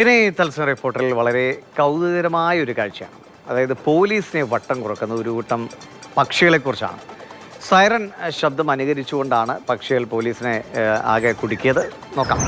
ഇനി തത്സമയ റിപ്പോർട്ടറിൽ വളരെ കൗതുകകരമായ ഒരു കാഴ്ചയാണ്. അതായത് പോലീസിനെ വട്ടം കുറക്കുന്ന ഒരു കൂട്ടം പക്ഷികളെക്കുറിച്ചാണ്. സൈറൻ ശബ്ദം അനുകരിച്ചുകൊണ്ടാണ് പക്ഷികൾ പോലീസിനെ ആകെ കുടുക്കിയത്. നോക്കാം.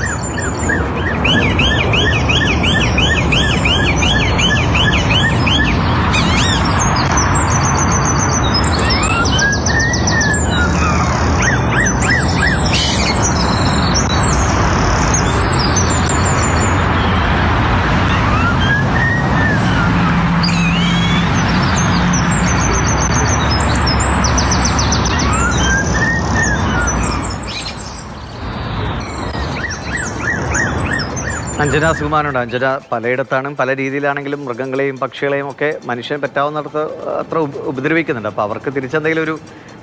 അഞ്ജന സുകുമാരനുണ്ട്. അഞ്ജന പലയിടത്താണ്, പല രീതിയിലാണെങ്കിലും മൃഗങ്ങളെയും പക്ഷികളെയും ഒക്കെ മനുഷ്യൻ പറ്റാവുന്നിടത്ത് അത്ര ഉപദ്രവിക്കുന്നുണ്ട്. അപ്പോൾ അവർക്ക് തിരിച്ചെന്തെങ്കിലും ഒരു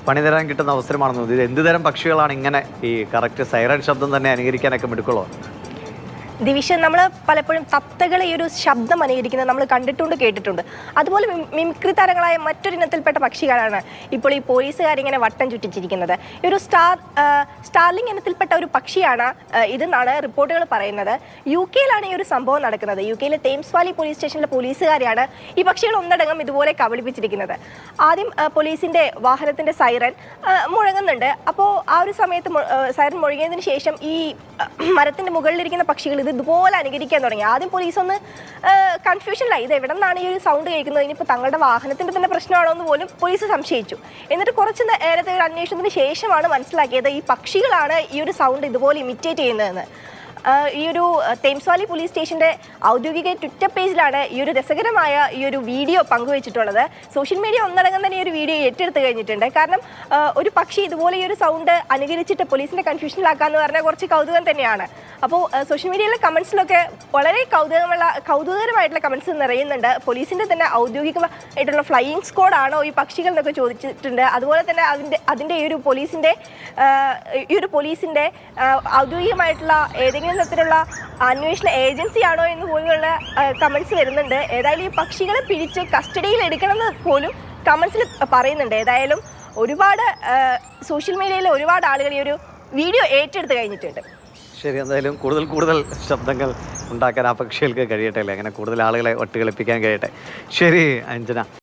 പണി തരാൻ കിട്ടുന്ന അവസരമാണെന്ന് തോന്നുന്നു. ഇത് എന്ത് തരം പക്ഷികളാണ് ഇങ്ങനെ ഈ കറക്റ്റ് സൈറൻ ശബ്ദം തന്നെ അനുകരിക്കാനൊക്കെ മിടുക്കുള്ളൂ? ദിവിഷൻ, നമ്മൾ പലപ്പോഴും തത്തകളെ ഈ ഒരു ശബ്ദം അനുകരിക്കുന്നത് നമ്മൾ കണ്ടിട്ടുണ്ട്, കേട്ടിട്ടുണ്ട്. അതുപോലെ മിമിക്രി താരങ്ങളായ മറ്റൊരിനത്തിൽപ്പെട്ട പക്ഷികളാണ് ഇപ്പോൾ ഈ പോലീസുകാരിങ്ങനെ വട്ടം ചുറ്റിച്ചിരിക്കുന്നത്. ഈ ഒരു സ്റ്റാർലിംഗ് ഇനത്തിൽപ്പെട്ട ഒരു പക്ഷിയാണ് ഇതെന്നാണ് റിപ്പോർട്ടുകൾ പറയുന്നത്. UK-യിലാണ് ഈ ഒരു സംഭവം നടക്കുന്നത്. UK-യിലെ തേംസ് വാലി പോലീസ് സ്റ്റേഷനിലെ പോലീസുകാരെയാണ് ഈ പക്ഷികൾ ഒന്നടങ്കം ഇതുപോലെ കബളിപ്പിച്ചിരിക്കുന്നത്. ആദ്യം പോലീസിന്റെ വാഹനത്തിന്റെ സൈറൻ മുഴങ്ങുന്നുണ്ട്. അപ്പോൾ ആ ഒരു സമയത്ത് സൈറൻ മുഴങ്ങിയതിന് ശേഷം ഈ മരത്തിന്റെ മുകളിലിരിക്കുന്ന പക്ഷികൾ ഇതുപോലെ അനുകരിക്കാൻ തുടങ്ങി. ആദ്യം പോലീസ് ഒന്ന് കൺഫ്യൂഷനിലായി, ഇത് എവിടെ നിന്നാണ് ഈ ഒരു സൗണ്ട് കേൾക്കുന്നത്, ഇനിയിപ്പോൾ തങ്ങളുടെ വാഹനത്തിന്റെ തന്നെ പ്രശ്നമാണോ എന്ന് പോലും പോലീസ് സംശയിച്ചു. എന്നിട്ട് കുറച്ച് നേരത്തെ ഒരു അന്വേഷണത്തിന് ശേഷമാണ് മനസ്സിലാക്കിയത് ഈ പക്ഷികളാണ് ഈ ഒരു സൗണ്ട് ഇതുപോലെ ഇമിറ്റേറ്റ് ചെയ്യുന്നതെന്ന്. ഈ ഒരു തേംസ് വാലി പോലീസ് സ്റ്റേഷൻ്റെ ഔദ്യോഗിക ട്വിറ്റർ പേജിലാണ് ഈ ഒരു രസകരമായ ഈ ഒരു വീഡിയോ പങ്കുവച്ചിട്ടുള്ളത്. സോഷ്യൽ മീഡിയ ഒന്നടങ്കം തന്നെ ഈ ഒരു വീഡിയോ ഏറ്റെടുത്ത് കഴിഞ്ഞിട്ടുണ്ട്. കാരണം ഒരു പക്ഷി ഇതുപോലെ ഈ ഒരു സൗണ്ട് അനുകരിച്ചിട്ട് പോലീസിൻ്റെ കൺഫ്യൂഷനിലാക്കാന്ന് പറഞ്ഞാൽ കുറച്ച് കൗതുകം തന്നെയാണ്. അപ്പോൾ സോഷ്യൽ മീഡിയയിലെ കമൻസിലൊക്കെ വളരെ കൗതുകകരമായിട്ടുള്ള കമൻസ് നിറയുന്നുണ്ട്. പോലീസിൻ്റെ തന്നെ ഔദ്യോഗികമായിട്ടുള്ള ഫ്ലൈയിങ് സ്ക്വാഡാണോ ഈ പക്ഷികൾ എന്നൊക്കെ ചോദിച്ചിട്ടുണ്ട്. അതുപോലെ തന്നെ അതിൻ്റെ ഈ ഒരു പോലീസിൻ്റെ ഔദ്യോഗികമായിട്ടുള്ള ഏതെങ്കിലും തരത്തിലുള്ള അന്വേഷണ ഏജൻസിയാണോ എന്ന് പോലുള്ള കമൻസ് വരുന്നുണ്ട്. ഏതായാലും ഈ പക്ഷികളെ പിടിച്ച് കസ്റ്റഡിയിൽ എടുക്കണമെന്ന് പോലും കമൻസിൽ പറയുന്നുണ്ട്. ഏതായാലും ഒരുപാട് സോഷ്യൽ മീഡിയയിൽ ഒരുപാട് ആളുകൾ ഈ ഒരു വീഡിയോ ഏറ്റെടുത്ത് കഴിഞ്ഞിട്ടുണ്ട്. ശരി, എന്തായാലും കൂടുതൽ ശബ്ദങ്ങൾ ഉണ്ടാക്കാൻ ആ പക്ഷികൾക്ക് കഴിയട്ടെ അല്ലേ, അങ്ങനെ കൂടുതൽ ആളുകളെ ഒട്ടുകളിപ്പിക്കാൻ കഴിയട്ടെ. ശരി അഞ്ജന.